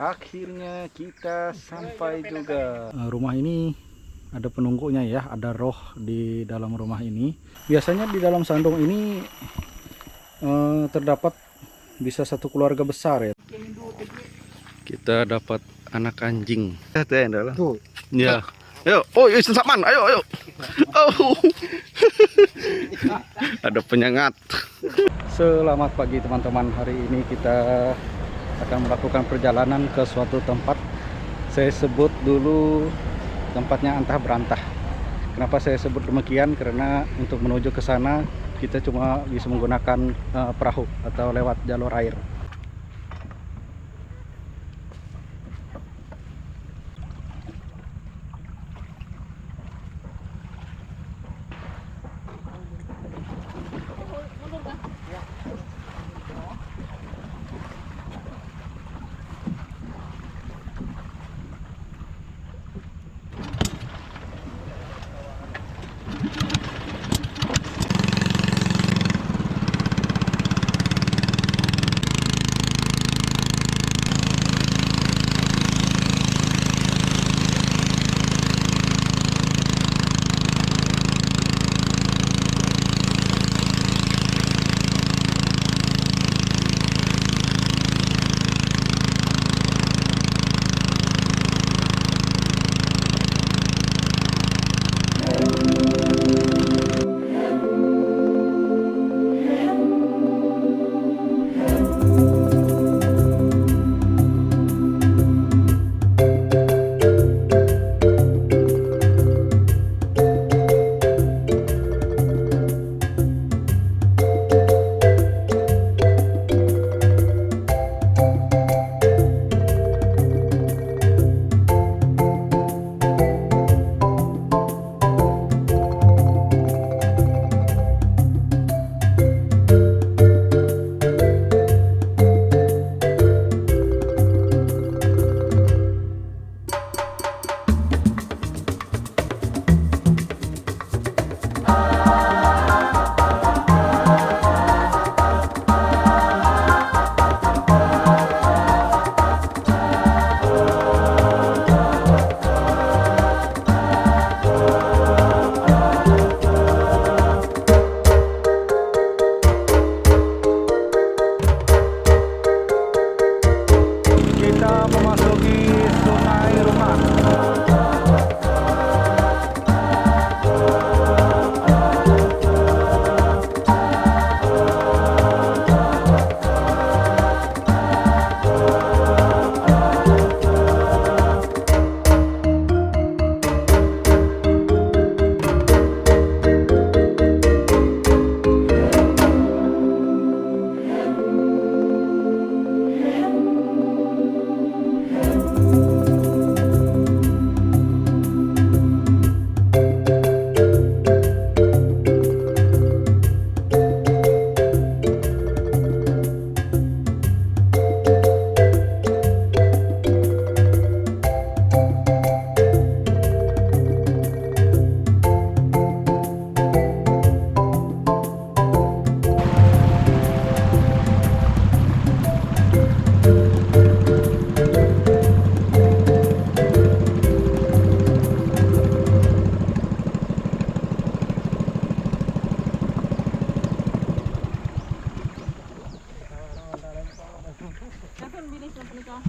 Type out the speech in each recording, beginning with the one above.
Akhirnya kita sampai juga. Rumah ini ada penunggunya ya, ada roh di dalam rumah ini. Biasanya di dalam sandung ini terdapat bisa satu keluarga besar ya. Kita dapat anak anjing. Tuh. Ya. Ayo, oh, yuk saman, ayo. Oh. Ada penyengat. Selamat pagi teman-teman. Hari ini kita akan melakukan perjalanan ke suatu tempat. Saya sebut dulu tempatnya antah berantah. Kenapa saya sebut demikian? Karena untuk menuju ke sana kita cuma bisa menggunakan perahu atau lewat jalur air.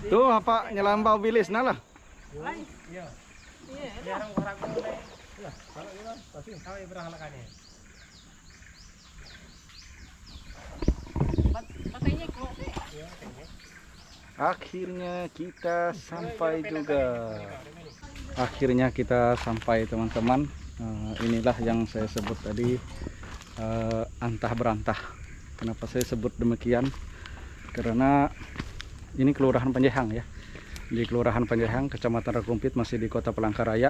Tuh apa nyelambau bilis nah lah. Akhirnya kita sampai juga. Akhirnya kita sampai teman-teman. Inilah yang saya sebut tadi antah berantah. Kenapa saya sebut demikian? Karena ini Kelurahan Panjehang ya. Di Kelurahan Panjehang, Kecamatan Ragumpit, masih di Kota Palangkaraya.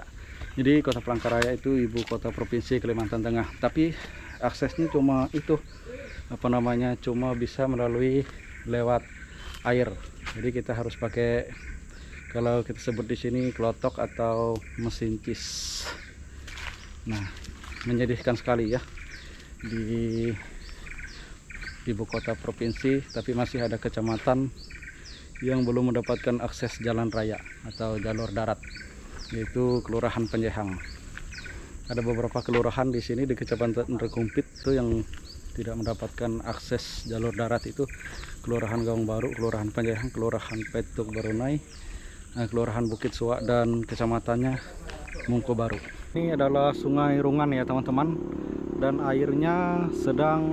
Jadi Kota Palangkaraya itu ibu kota provinsi Kalimantan Tengah. Tapi aksesnya cuma itu, cuma bisa melalui lewat air. Jadi kita harus pakai, kalau kita sebut di sini klotok atau mesin cis. Nah, menyedihkan sekali ya. Di ibu kota provinsi, tapi masih ada kecamatan yang belum mendapatkan akses jalan raya atau jalur darat, yaitu Kelurahan Panjehang. Ada beberapa kelurahan di sini di Kecamatan Rekumpit itu yang tidak mendapatkan akses jalur darat, itu Kelurahan Gawang Baru, Kelurahan Panjehang, Kelurahan Petuk Barunai, Kelurahan Bukit Suak, dan kecamatannya Mungko Baru. Ini adalah Sungai Rungan ya teman-teman, dan airnya sedang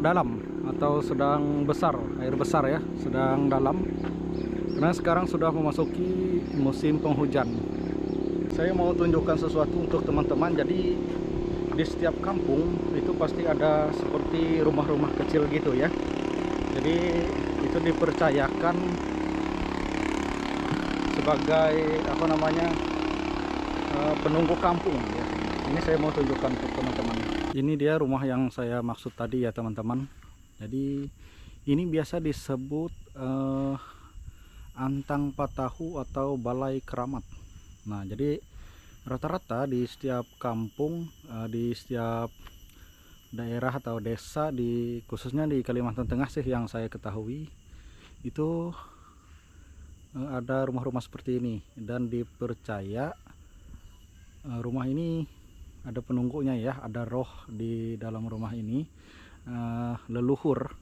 dalam atau sedang besar, air besar ya, sedang dalam karena sekarang sudah memasuki musim penghujan. Saya mau tunjukkan sesuatu untuk teman-teman. Jadi di setiap kampung itu pasti ada seperti rumah-rumah kecil gitu ya. Jadi itu dipercayakan sebagai apa namanya, penunggu kampung ya. Ini saya mau tunjukkan untuk teman-teman. Ini dia rumah yang saya maksud tadi ya teman-teman. Jadi ini biasa disebut Antang Patahu atau Balai Keramat. Nah, jadi rata-rata di setiap kampung, di setiap daerah atau desa, khususnya di Kalimantan Tengah sih yang saya ketahui, itu ada rumah-rumah seperti ini, dan dipercaya rumah ini ada penunggunya ya, ada roh di dalam rumah ini, leluhur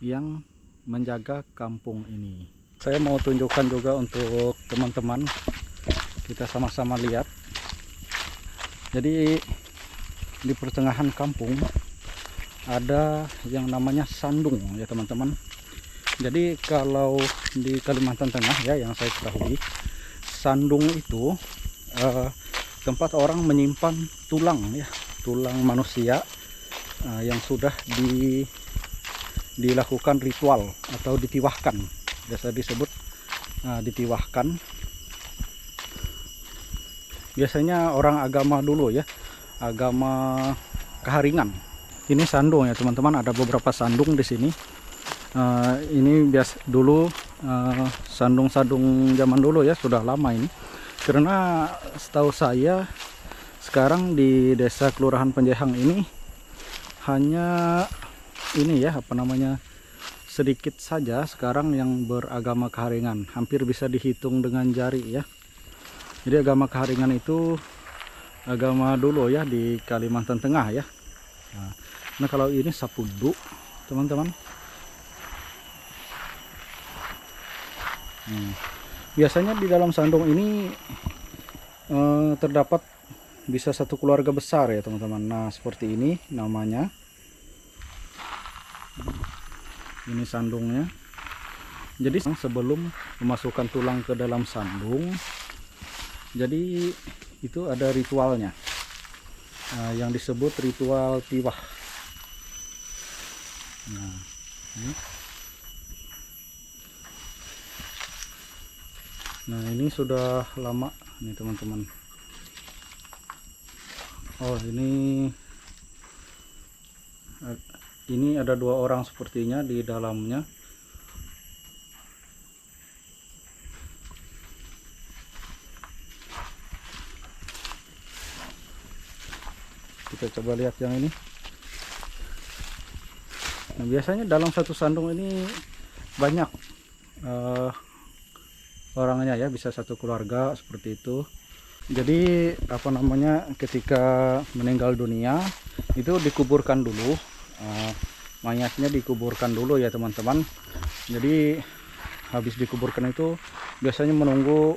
yang menjaga kampung ini. Saya mau tunjukkan juga untuk teman-teman, kita sama-sama lihat. Jadi di pertengahan kampung ada yang namanya sandung ya teman-teman. Jadi kalau di Kalimantan Tengah ya yang saya ketahui, sandung itu tempat orang menyimpan tulang ya, tulang manusia yang sudah dilakukan ritual atau ditiwahkan, biasa disebut ditiwahkan. Biasanya orang agama dulu ya, agama Keharingan. Ini sandung ya teman-teman, ada beberapa sandung di sini. Ini biasa dulu sandung-sandung zaman dulu ya, sudah lama ini. Karena setahu saya sekarang di desa Kelurahan Panjehang ini hanya ini ya, apa namanya, sedikit saja sekarang yang beragama Keharingan, hampir bisa dihitung dengan jari ya. Jadi agama Keharingan itu agama dulu ya di Kalimantan Tengah ya. Nah kalau ini Sapundu teman-teman. Biasanya di dalam sandung ini terdapat bisa satu keluarga besar ya teman-teman. Nah seperti ini namanya. Ini sandungnya. Jadi sebelum memasukkan tulang ke dalam sandung, jadi itu ada ritualnya, yang disebut ritual tiwah. Nah, ini sudah lama nih teman-teman. Oh ini ada 2 orang sepertinya di dalamnya. Kita coba lihat yang ini. Nah, biasanya dalam satu sandung ini banyak orangnya ya, bisa satu keluarga seperti itu. Jadi apa namanya, ketika meninggal dunia itu dikuburkan dulu, mayatnya dikuburkan dulu ya teman-teman. Jadi habis dikuburkan itu biasanya menunggu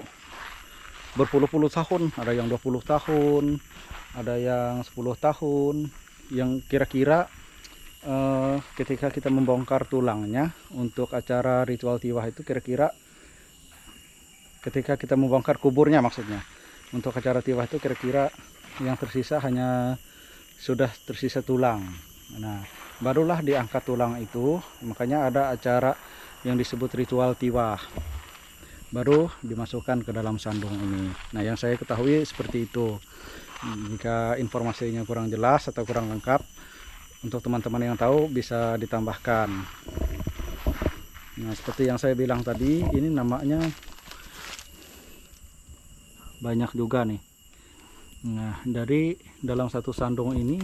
berpuluh-puluh tahun, ada yang 20 tahun, ada yang 10 tahun, yang kira-kira ketika kita membongkar tulangnya untuk acara ritual tiwah itu, kira-kira ketika kita membongkar kuburnya, maksudnya untuk acara tiwah itu kira-kira yang tersisa hanya sudah tersisa tulang. Nah barulah diangkat tulang itu, makanya ada acara yang disebut ritual tiwah, baru dimasukkan ke dalam sandung ini. Nah yang saya ketahui seperti itu. Jika informasinya kurang jelas atau kurang lengkap, untuk teman-teman yang tahu bisa ditambahkan. Nah seperti yang saya bilang tadi, ini namanya banyak juga nih. Nah dari dalam satu sandung ini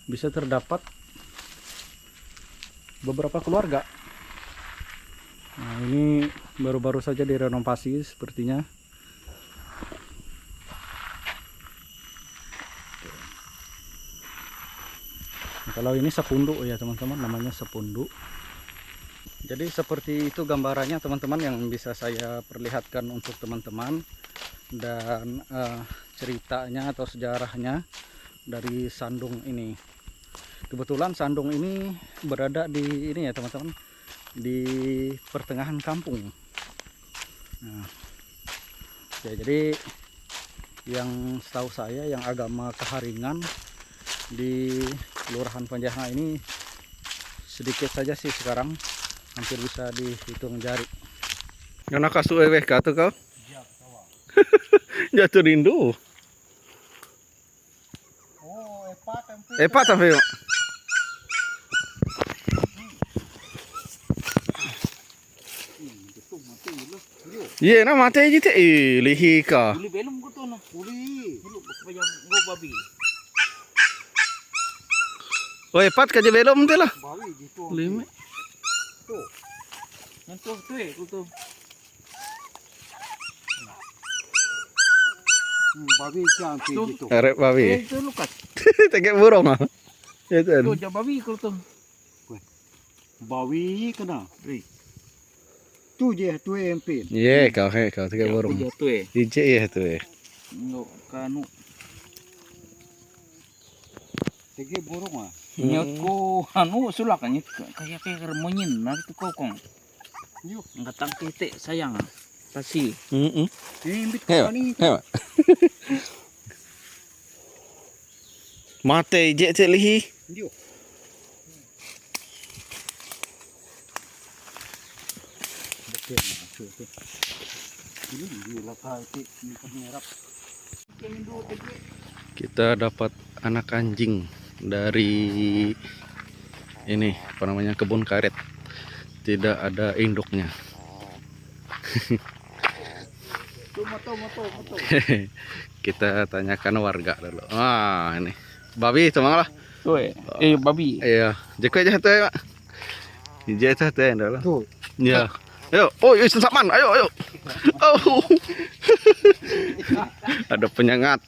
bisa terdapat beberapa keluarga. Nah, ini baru-baru saja direnovasi sepertinya. Nah, kalau ini sepundu ya teman-teman, namanya sepundu. Jadi seperti itu gambarannya teman-teman yang bisa saya perlihatkan untuk teman-teman. Dan ceritanya atau sejarahnya dari sandung ini. Kebetulan sandung ini berada di ini ya teman-teman, di pertengahan kampung. Nah, ya, jadi yang setahu saya yang agama Keharingan di Kelurahan Panjang ini sedikit saja sih sekarang, hampir bisa dihitung jari. Karena kasu eweh kata kau jatuh rindu. Oh, epat sampai. Epat sampai yuk. Iya, nama mati aja teh. Lihi ka. Uli belum ko to no. Uli. Ulu bayang go babi. Oh, epat ka je belum teh lah. Bawi gitu. Lima. Tuh. Nanti tuh kuto. Babi cantik gitu. Arep babi. Itu lukas. Tegak burung ah. Itu. Tuh jam babi kuto. Bawi kena. Tu je tu empin. Iya, kau tegak burung. Iya tuh Ije ya tu. Nggak kanu. Tege burung ah. Nyot ko anu sulak kan kayak remonyin nah itu kokong. Yuk. Ngatang titik sayang. Pasti. Heeh. Imbit Hewa. ko ni. Hewa. Mate ije teh lihi. Yuk. Kita dapat anak anjing dari ini apa namanya, kebun karet. Tidak ada induknya. Moto. Kita tanyakan warga dulu. Ah, ini babi itu malah. Tuh babi. Iya, jeko aja tuh ya, Pak. Ije tuh dulu. Tuh. Ya. Ayo, oh, yuk saman, ayo. Oh. Ada penyengat.